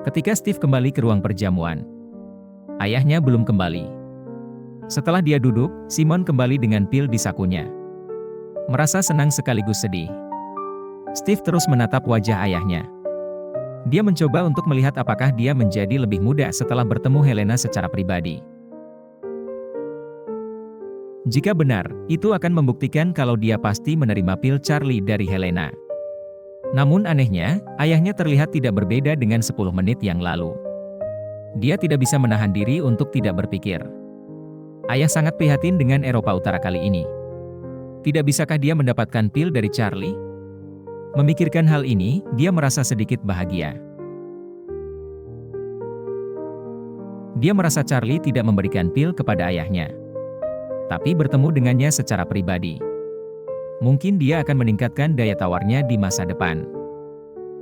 Ketika Steve kembali ke ruang perjamuan, ayahnya belum kembali. Setelah dia duduk, Simon kembali dengan pil di sakunya. Merasa senang sekaligus sedih. Steve terus menatap wajah ayahnya. Dia mencoba untuk melihat apakah dia menjadi lebih muda setelah bertemu Helena secara pribadi. Jika benar, itu akan membuktikan kalau dia pasti menerima pil Charlie dari Helena. Namun anehnya, ayahnya terlihat tidak berbeda dengan 10 menit yang lalu. Dia tidak bisa menahan diri untuk tidak berpikir. Ayah sangat prihatin dengan Eropa Utara kali ini. Tidak bisakah dia mendapatkan pil dari Charlie? Memikirkan hal ini, dia merasa sedikit bahagia. Dia merasa Charlie tidak memberikan pil kepada ayahnya, tapi bertemu dengannya secara pribadi. Mungkin dia akan meningkatkan daya tawarnya di masa depan.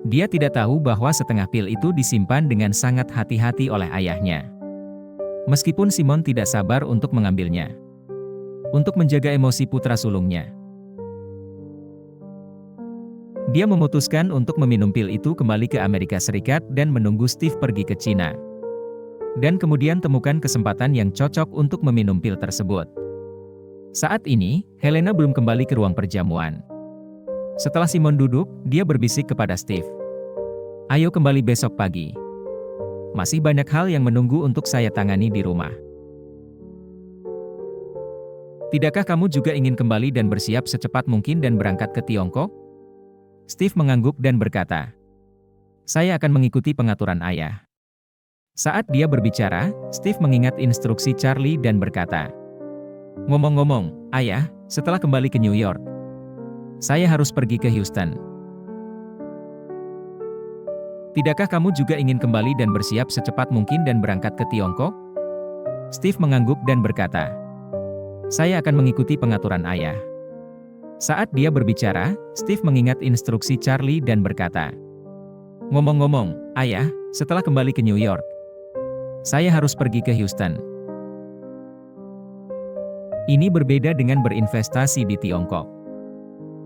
Dia tidak tahu bahwa setengah pil itu disimpan dengan sangat hati-hati oleh ayahnya. Meskipun Simon tidak sabar untuk mengambilnya, untuk menjaga emosi putra sulungnya. Dia memutuskan untuk meminum pil itu kembali ke Amerika Serikat dan menunggu Steve pergi ke Cina. Dan kemudian temukan kesempatan yang cocok untuk meminum pil tersebut. Saat ini, Helena belum kembali ke ruang perjamuan. Setelah Simon duduk, dia berbisik kepada Steve. Ayo kembali besok pagi. Masih banyak hal yang menunggu untuk saya tangani di rumah. Tidakkah kamu juga ingin kembali dan bersiap secepat mungkin dan berangkat ke Tiongkok? Steve mengangguk dan berkata, saya akan mengikuti pengaturan ayah. Saat dia berbicara, Steve mengingat instruksi Charlie dan berkata, ngomong-ngomong, ayah, setelah kembali ke New York, saya harus pergi ke Houston. Tidakkah kamu juga ingin kembali dan bersiap secepat mungkin dan berangkat ke Tiongkok? Steve mengangguk dan berkata, saya akan mengikuti pengaturan ayah. Saat dia berbicara, Steve mengingat instruksi Charlie dan berkata, ngomong-ngomong, ayah, setelah kembali ke New York, saya harus pergi ke Houston. Ini berbeda dengan berinvestasi di Tiongkok.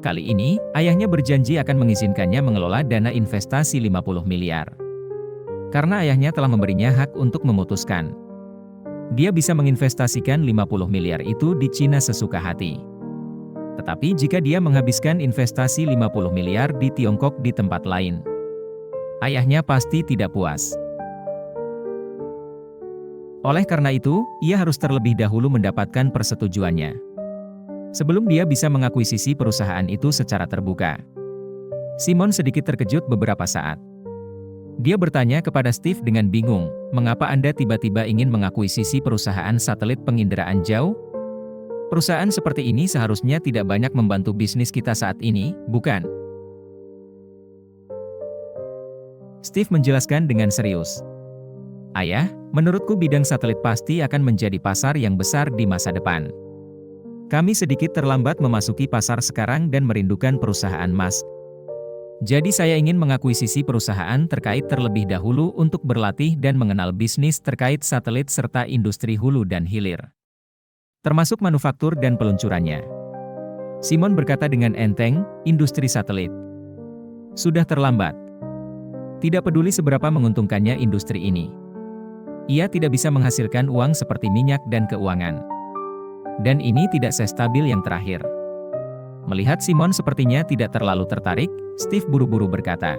Kali ini, ayahnya berjanji akan mengizinkannya mengelola dana investasi 50 miliar. Karena ayahnya telah memberinya hak untuk memutuskan. Dia bisa menginvestasikan 50 miliar itu di Cina sesuka hati. Tetapi jika dia menghabiskan investasi 50 miliar di Tiongkok di tempat lain, ayahnya pasti tidak puas. Oleh karena itu, ia harus terlebih dahulu mendapatkan persetujuannya. Sebelum dia bisa mengakuisisi perusahaan itu secara terbuka. Simon sedikit terkejut beberapa saat. Dia bertanya kepada Steve dengan bingung, mengapa Anda tiba-tiba ingin mengakuisisi perusahaan satelit penginderaan jauh? Perusahaan seperti ini seharusnya tidak banyak membantu bisnis kita saat ini, bukan? Steve menjelaskan dengan serius. Ayah, menurutku bidang satelit pasti akan menjadi pasar yang besar di masa depan. Kami sedikit terlambat memasuki pasar sekarang dan merindukan perusahaan Musk. Jadi saya ingin mengakuisisi perusahaan terkait terlebih dahulu untuk berlatih dan mengenal bisnis terkait satelit serta industri hulu dan hilir. Termasuk manufaktur dan peluncurannya. Simon berkata dengan enteng, industri satelit. Sudah terlambat. Tidak peduli seberapa menguntungkannya industri ini. Ia tidak bisa menghasilkan uang seperti minyak dan keuangan. Dan ini tidak sestabil yang terakhir. Melihat Simon sepertinya tidak terlalu tertarik, Steve buru-buru berkata,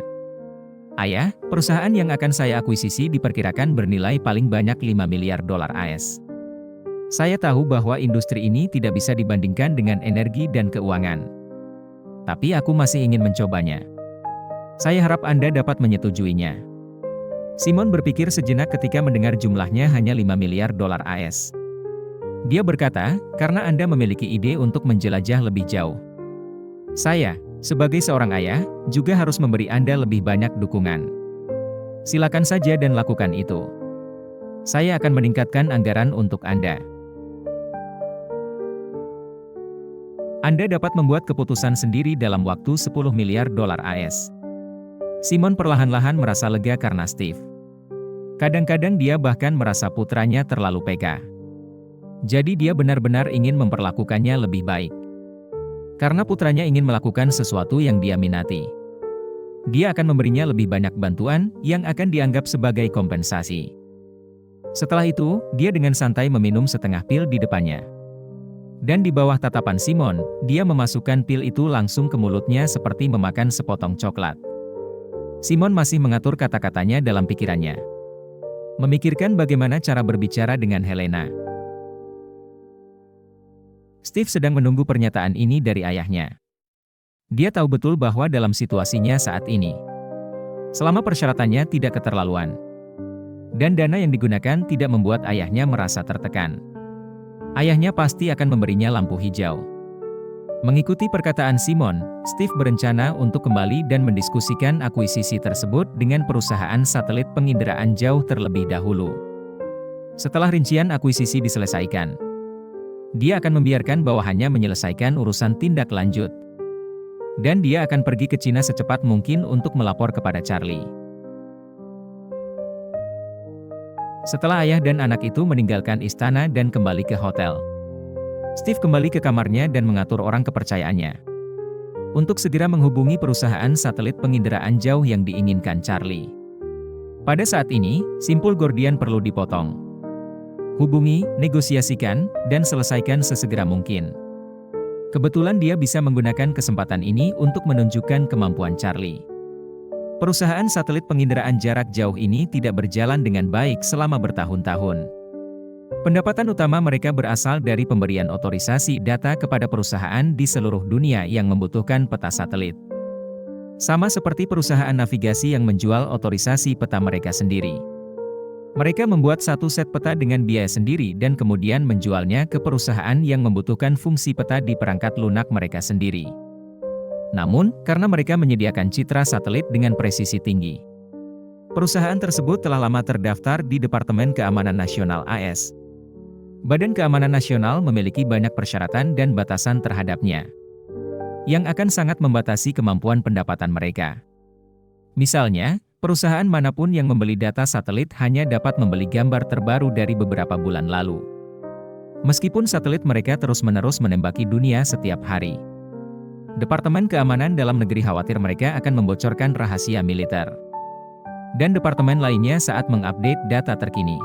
ayah, perusahaan yang akan saya akuisisi diperkirakan bernilai paling banyak 5 miliar dolar AS. Saya tahu bahwa industri ini tidak bisa dibandingkan dengan energi dan keuangan. Tapi aku masih ingin mencobanya. Saya harap Anda dapat menyetujuinya. Simon berpikir sejenak ketika mendengar jumlahnya hanya 5 miliar dolar AS. Dia berkata, karena Anda memiliki ide untuk menjelajah lebih jauh. Saya, sebagai seorang ayah, juga harus memberi Anda lebih banyak dukungan. Silakan saja dan lakukan itu. Saya akan meningkatkan anggaran untuk Anda. Anda dapat membuat keputusan sendiri dalam waktu 10 miliar dolar AS. Simon perlahan-lahan merasa lega karena Steve. Kadang-kadang dia bahkan merasa putranya terlalu peka. Jadi dia benar-benar ingin memperlakukannya lebih baik. Karena putranya ingin melakukan sesuatu yang dia minati. Dia akan memberinya lebih banyak bantuan yang akan dianggap sebagai kompensasi. Setelah itu, dia dengan santai meminum setengah pil di depannya. Dan di bawah tatapan Simon, dia memasukkan pil itu langsung ke mulutnya seperti memakan sepotong coklat. Simon masih mengatur kata-katanya dalam pikirannya. Memikirkan bagaimana cara berbicara dengan Helena. Steve sedang menunggu pernyataan ini dari ayahnya. Dia tahu betul bahwa dalam situasinya saat ini, selama persyaratannya tidak keterlaluan, dan dana yang digunakan tidak membuat ayahnya merasa tertekan, ayahnya pasti akan memberinya lampu hijau. Mengikuti perkataan Simon, Steve berencana untuk kembali dan mendiskusikan akuisisi tersebut dengan perusahaan satelit penginderaan jauh terlebih dahulu. Setelah rincian akuisisi diselesaikan, dia akan membiarkan bawahannya menyelesaikan urusan tindak lanjut. Dan dia akan pergi ke Cina secepat mungkin untuk melapor kepada Charlie. Setelah ayah dan anak itu meninggalkan istana dan kembali ke hotel, Steve kembali ke kamarnya dan mengatur orang kepercayaannya untuk segera menghubungi perusahaan satelit penginderaan jauh yang diinginkan Charlie. Pada saat ini, simpul Gordian perlu dipotong. Hubungi, negosiasikan, dan selesaikan sesegera mungkin. Kebetulan dia bisa menggunakan kesempatan ini untuk menunjukkan kemampuan Charlie. Perusahaan satelit penginderaan jarak jauh ini tidak berjalan dengan baik selama bertahun-tahun. Pendapatan utama mereka berasal dari pemberian otorisasi data kepada perusahaan di seluruh dunia yang membutuhkan peta satelit. Sama seperti perusahaan navigasi yang menjual otorisasi peta mereka sendiri. Mereka membuat satu set peta dengan biaya sendiri dan kemudian menjualnya ke perusahaan yang membutuhkan fungsi peta di perangkat lunak mereka sendiri. Namun, karena mereka menyediakan citra satelit dengan presisi tinggi, perusahaan tersebut telah lama terdaftar di Departemen Keamanan Nasional AS. Badan Keamanan Nasional memiliki banyak persyaratan dan batasan terhadapnya, yang akan sangat membatasi kemampuan pendapatan mereka. Misalnya, perusahaan manapun yang membeli data satelit hanya dapat membeli gambar terbaru dari beberapa bulan lalu. Meskipun satelit mereka terus-menerus menembaki dunia setiap hari. Departemen Keamanan Dalam Negeri khawatir mereka akan membocorkan rahasia militer. Dan departemen lainnya saat mengupdate data terkini.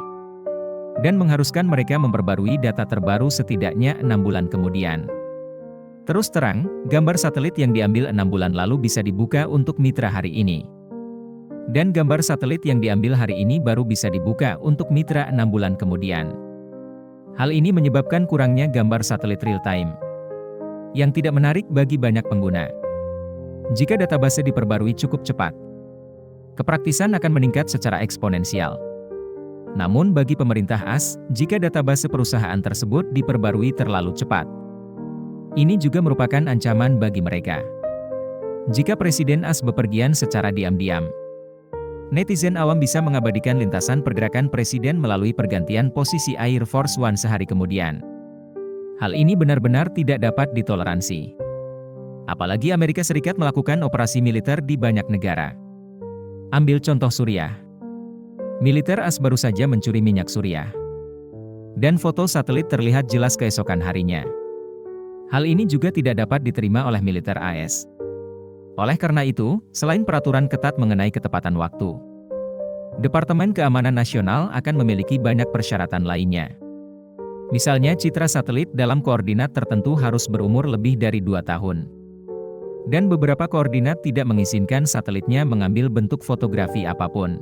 Dan mengharuskan mereka memperbarui data terbaru setidaknya 6 bulan kemudian. Terus terang, gambar satelit yang diambil 6 bulan lalu bisa dibuka untuk mitra hari ini. Dan gambar satelit yang diambil hari ini baru bisa dibuka untuk mitra 6 bulan kemudian. Hal ini menyebabkan kurangnya gambar satelit real-time, yang tidak menarik bagi banyak pengguna. Jika database diperbarui cukup cepat, kepraktisan akan meningkat secara eksponensial. Namun bagi pemerintah AS, jika database perusahaan tersebut diperbarui terlalu cepat, ini juga merupakan ancaman bagi mereka. Jika Presiden AS bepergian secara diam-diam, netizen awam bisa mengabadikan lintasan pergerakan Presiden melalui pergantian posisi Air Force One sehari kemudian. Hal ini benar-benar tidak dapat ditoleransi. Apalagi Amerika Serikat melakukan operasi militer di banyak negara. Ambil contoh Suriah. Militer AS baru saja mencuri minyak Suriah. Dan foto satelit terlihat jelas keesokan harinya. Hal ini juga tidak dapat diterima oleh militer AS. Oleh karena itu, selain peraturan ketat mengenai ketepatan waktu, Departemen Keamanan Nasional akan memiliki banyak persyaratan lainnya. Misalnya citra satelit dalam koordinat tertentu harus berumur lebih dari 2 tahun. Dan beberapa koordinat tidak mengizinkan satelitnya mengambil bentuk fotografi apapun.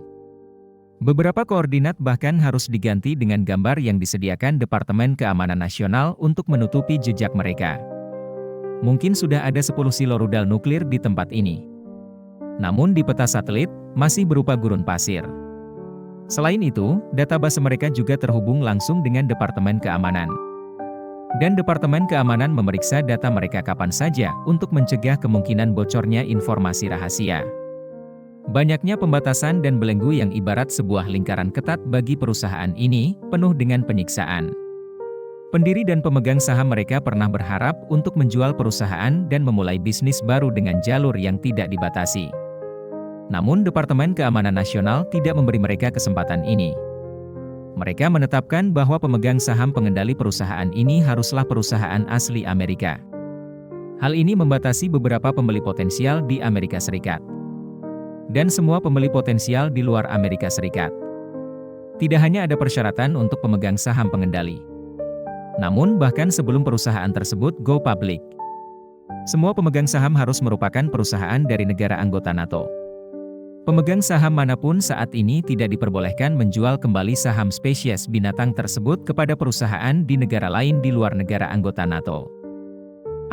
Beberapa koordinat bahkan harus diganti dengan gambar yang disediakan Departemen Keamanan Nasional untuk menutupi jejak mereka. Mungkin sudah ada 10 silo rudal nuklir di tempat ini. Namun di peta satelit, masih berupa gurun pasir. Selain itu, database mereka juga terhubung langsung dengan Departemen Keamanan. Dan Departemen Keamanan memeriksa data mereka kapan saja untuk mencegah kemungkinan bocornya informasi rahasia. Banyaknya pembatasan dan belenggu yang ibarat sebuah lingkaran ketat bagi perusahaan ini, penuh dengan penyiksaan. Pendiri dan pemegang saham mereka pernah berharap untuk menjual perusahaan dan memulai bisnis baru dengan jalur yang tidak dibatasi. Namun Departemen Keamanan Nasional tidak memberi mereka kesempatan ini. Mereka menetapkan bahwa pemegang saham pengendali perusahaan ini haruslah perusahaan asli Amerika. Hal ini membatasi beberapa pembeli potensial di Amerika Serikat. dan semua pembeli potensial di luar Amerika Serikat. Tidak hanya ada persyaratan untuk pemegang saham pengendali. Namun bahkan sebelum perusahaan tersebut go public, semua pemegang saham harus merupakan perusahaan dari negara anggota NATO. Pemegang saham manapun saat ini tidak diperbolehkan menjual kembali saham spesies binatang tersebut kepada perusahaan di negara lain di luar negara anggota NATO.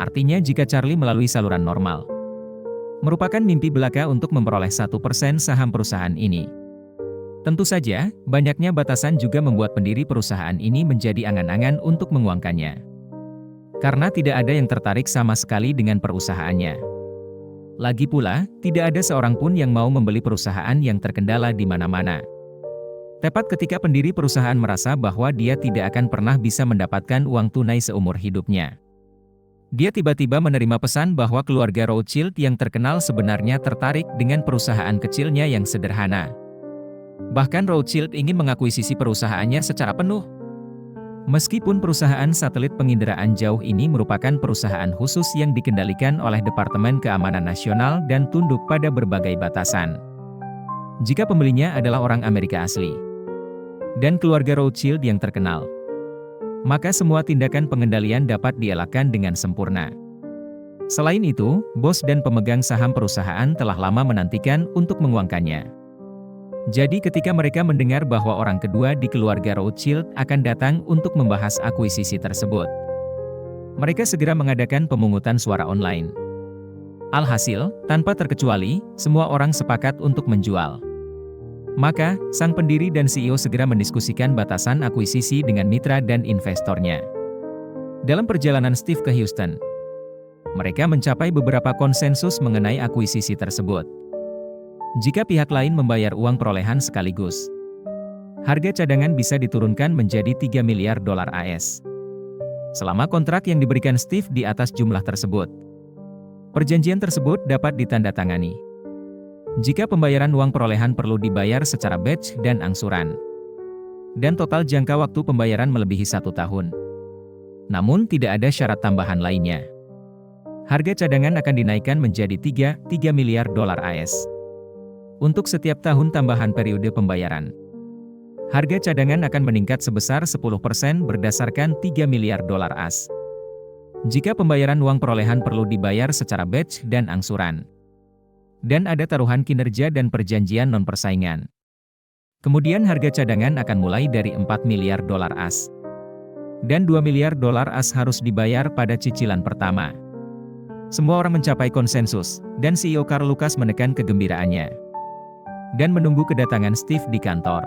Artinya jika Charlie melalui saluran normal, merupakan mimpi belaka untuk memperoleh 1% saham perusahaan ini. Tentu saja, banyaknya batasan juga membuat pendiri perusahaan ini menjadi angan-angan untuk menguangkannya. Karena tidak ada yang tertarik sama sekali dengan perusahaannya. Lagi pula, tidak ada seorang pun yang mau membeli perusahaan yang terkendala di mana-mana. Tepat ketika pendiri perusahaan merasa bahwa dia tidak akan pernah bisa mendapatkan uang tunai seumur hidupnya. Dia tiba-tiba menerima pesan bahwa keluarga Rothschild yang terkenal sebenarnya tertarik dengan perusahaan kecilnya yang sederhana. Bahkan Rothschild ingin mengakuisisi perusahaannya secara penuh. Meskipun perusahaan satelit penginderaan jauh ini merupakan perusahaan khusus yang dikendalikan oleh Departemen Keamanan Nasional dan tunduk pada berbagai batasan. Jika pembelinya adalah orang Amerika asli dan keluarga Rothschild yang terkenal, maka semua tindakan pengendalian dapat dielakkan dengan sempurna. Selain itu, bos dan pemegang saham perusahaan telah lama menantikan untuk menguangkannya. Jadi ketika mereka mendengar bahwa orang kedua di keluarga Rothschild akan datang untuk membahas akuisisi tersebut, mereka segera mengadakan pemungutan suara online. Alhasil, tanpa terkecuali, semua orang sepakat untuk menjual. Maka, sang pendiri dan CEO segera mendiskusikan batasan akuisisi dengan mitra dan investornya. Dalam perjalanan Steve ke Houston, mereka mencapai beberapa konsensus mengenai akuisisi tersebut. Jika pihak lain membayar uang perolehan sekaligus, harga cadangan bisa diturunkan menjadi 3 miliar dolar AS. Selama kontrak yang diberikan Steve di atas jumlah tersebut, perjanjian tersebut dapat ditandatangani. Jika pembayaran uang perolehan perlu dibayar secara batch dan angsuran, dan total jangka waktu pembayaran melebihi 1 tahun. Namun tidak ada syarat tambahan lainnya. Harga cadangan akan dinaikkan menjadi 3 miliar dolar AS. Untuk setiap tahun tambahan periode pembayaran, harga cadangan akan meningkat sebesar 10% berdasarkan 3 miliar dolar AS. Jika pembayaran uang perolehan perlu dibayar secara batch dan angsuran, dan ada taruhan kinerja dan perjanjian non-persaingan, kemudian harga cadangan akan mulai dari 4 miliar dolar AS. Dan 2 miliar dolar AS harus dibayar pada cicilan pertama. Semua orang mencapai konsensus, dan CEO Carl Lucas menekan kegembiraannya dan menunggu kedatangan Steve di kantor.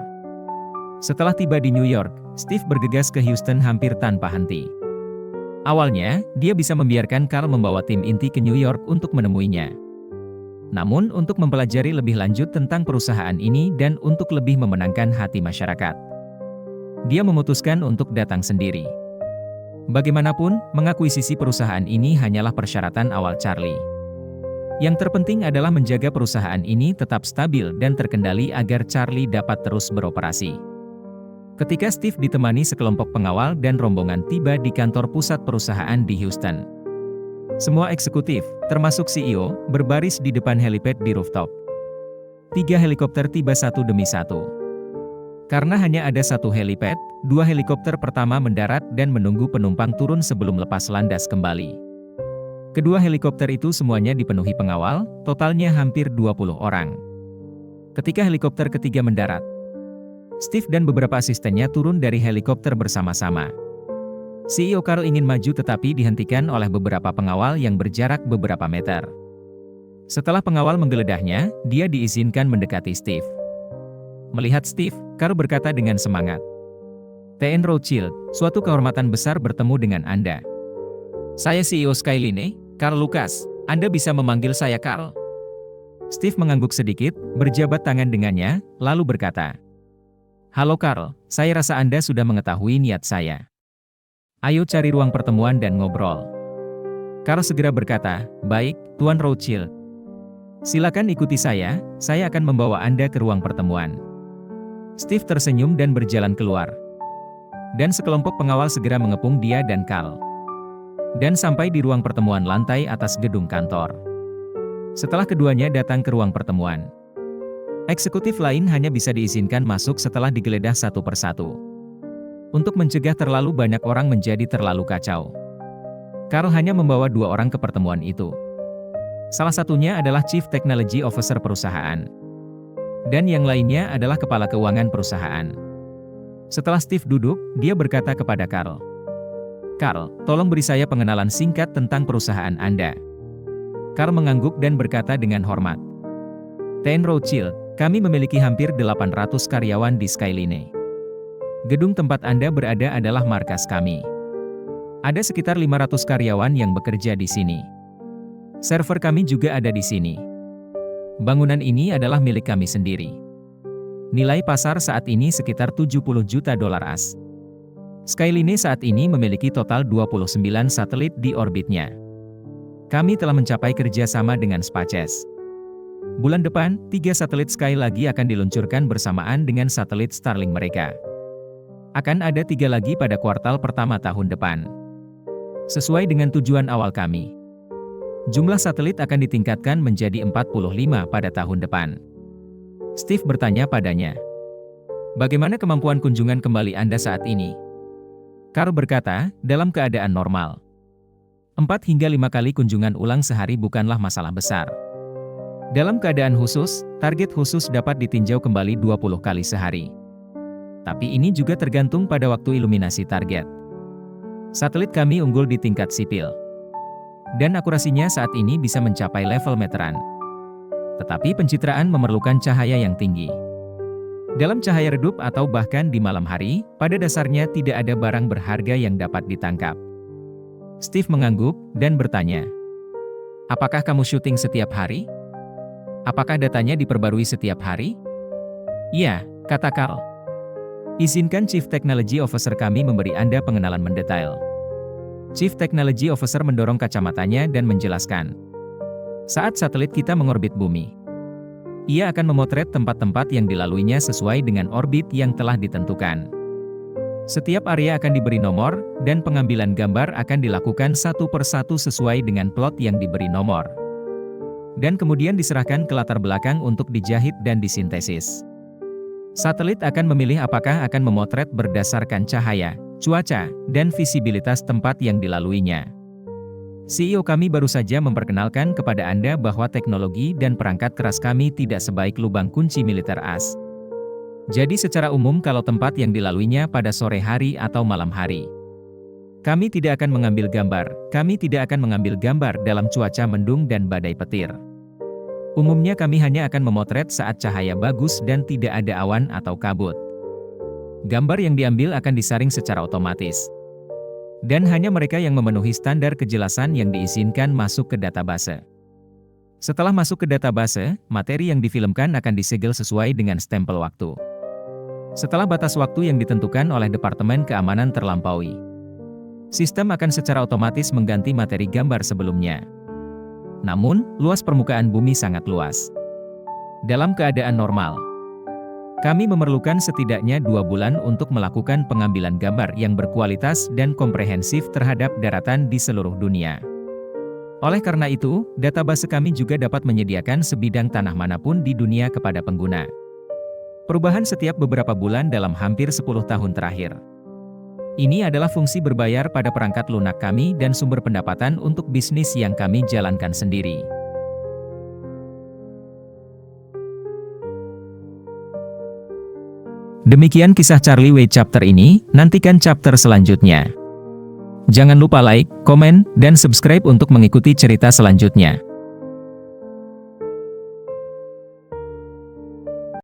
Setelah tiba di New York, Steve bergegas ke Houston hampir tanpa henti. Awalnya, dia bisa membiarkan Carl membawa tim inti ke New York untuk menemuinya. Namun untuk mempelajari lebih lanjut tentang perusahaan ini dan untuk lebih memenangkan hati masyarakat, dia memutuskan untuk datang sendiri. Bagaimanapun, mengakuisisi perusahaan ini hanyalah persyaratan awal Charlie. Yang terpenting adalah menjaga perusahaan ini tetap stabil dan terkendali agar Charlie dapat terus beroperasi. Ketika Steve ditemani sekelompok pengawal dan rombongan tiba di kantor pusat perusahaan di Houston, semua eksekutif, termasuk CEO, berbaris di depan helipad di rooftop. 3 helikopter tiba satu demi satu. Karena hanya ada satu helipad, 2 helikopter pertama mendarat dan menunggu penumpang turun sebelum lepas landas kembali. Kedua helikopter itu semuanya dipenuhi pengawal, totalnya hampir 20 orang. Ketika helikopter ketiga mendarat, Steve dan beberapa asistennya turun dari helikopter bersama-sama. CEO Carl ingin maju tetapi dihentikan oleh beberapa pengawal yang berjarak beberapa meter. Setelah pengawal menggeledahnya, dia diizinkan mendekati Steve. Melihat Steve, Carl berkata dengan semangat, "TN Rothschild, suatu kehormatan besar bertemu dengan Anda. Saya CEO Skyline, Carl Lucas. Anda bisa memanggil saya Carl." Steve mengangguk sedikit, berjabat tangan dengannya, lalu berkata, "Halo Carl, saya rasa Anda sudah mengetahui niat saya. Ayo cari ruang pertemuan dan ngobrol." Carl segera berkata, "Baik, Tuan Rothschild. Silakan ikuti saya akan membawa Anda ke ruang pertemuan." Steve tersenyum dan berjalan keluar. Dan sekelompok pengawal segera mengepung dia dan Carl. Dan sampai di ruang pertemuan lantai atas gedung kantor. Setelah keduanya datang ke ruang pertemuan, Eksekutif lain hanya bisa diizinkan masuk setelah digeledah satu persatu. Untuk mencegah terlalu banyak orang menjadi terlalu kacau, Carl hanya membawa 2 orang ke pertemuan itu. Salah satunya adalah Chief Technology Officer perusahaan. Dan yang lainnya adalah kepala keuangan perusahaan. Setelah Steve duduk, dia berkata kepada Carl, "Carl, tolong beri saya pengenalan singkat tentang perusahaan Anda." Carl mengangguk dan berkata dengan hormat, "Ten Rothschild, kami memiliki hampir 800 karyawan di Skyline. Gedung tempat Anda berada adalah markas kami. Ada sekitar 500 karyawan yang bekerja di sini. Server kami juga ada di sini. Bangunan ini adalah milik kami sendiri. Nilai pasar saat ini sekitar 70 juta dolar AS. Skyline saat ini memiliki total 29 satelit di orbitnya. Kami telah mencapai kerjasama dengan SpaceX. Bulan depan, 3 satelit Sky lagi akan diluncurkan bersamaan dengan satelit Starlink mereka. Akan ada 3 lagi pada kuartal pertama tahun depan. Sesuai dengan tujuan awal kami. Jumlah satelit akan ditingkatkan menjadi 45 pada tahun depan." Steve bertanya padanya, "Bagaimana kemampuan kunjungan kembali Anda saat ini?" Carl berkata, "Dalam keadaan normal. 4 hingga 5 kali kunjungan ulang sehari bukanlah masalah besar. Dalam keadaan khusus, target khusus dapat ditinjau kembali 20 kali sehari. Tapi ini juga tergantung pada waktu iluminasi target. Satelit kami unggul di tingkat sipil. Dan akurasinya saat ini bisa mencapai level meteran. Tetapi pencitraan memerlukan cahaya yang tinggi. Dalam cahaya redup atau bahkan di malam hari, pada dasarnya tidak ada barang berharga yang dapat ditangkap." Steve mengangguk dan bertanya, "Apakah kamu syuting setiap hari? Apakah datanya diperbarui setiap hari?" "Iya," kata Carl. "Izinkan Chief Technology Officer kami memberi Anda pengenalan mendetail." Chief Technology Officer mendorong kacamatanya dan menjelaskan, "Saat satelit kita mengorbit bumi, ia akan memotret tempat-tempat yang dilaluinya sesuai dengan orbit yang telah ditentukan. Setiap area akan diberi nomor, dan pengambilan gambar akan dilakukan satu persatu sesuai dengan plot yang diberi nomor. Dan kemudian diserahkan ke latar belakang untuk dijahit dan disintesis. Satelit akan memilih apakah akan memotret berdasarkan cahaya, cuaca, dan visibilitas tempat yang dilaluinya. CEO kami baru saja memperkenalkan kepada Anda bahwa teknologi dan perangkat keras kami tidak sebaik lubang kunci militer AS. Jadi secara umum kalau tempat yang dilaluinya pada sore hari atau malam hari, kami tidak akan mengambil gambar, kami tidak akan mengambil gambar dalam cuaca mendung dan badai petir. Umumnya kami hanya akan memotret saat cahaya bagus dan tidak ada awan atau kabut. Gambar yang diambil akan disaring secara otomatis. Dan hanya mereka yang memenuhi standar kejelasan yang diizinkan masuk ke database. Setelah masuk ke database, materi yang difilmkan akan disegel sesuai dengan stempel waktu. Setelah batas waktu yang ditentukan oleh Departemen Keamanan terlampaui, sistem akan secara otomatis mengganti materi gambar sebelumnya. Namun, luas permukaan bumi sangat luas. Dalam keadaan normal, kami memerlukan setidaknya 2 bulan untuk melakukan pengambilan gambar yang berkualitas dan komprehensif terhadap daratan di seluruh dunia. Oleh karena itu, database kami juga dapat menyediakan sebidang tanah manapun di dunia kepada pengguna. Perubahan setiap beberapa bulan dalam hampir 10 tahun terakhir. Ini adalah fungsi berbayar pada perangkat lunak kami dan sumber pendapatan untuk bisnis yang kami jalankan sendiri. Demikian kisah Charlie Way chapter ini, nantikan chapter selanjutnya. Jangan lupa like, komen, dan subscribe untuk mengikuti cerita selanjutnya.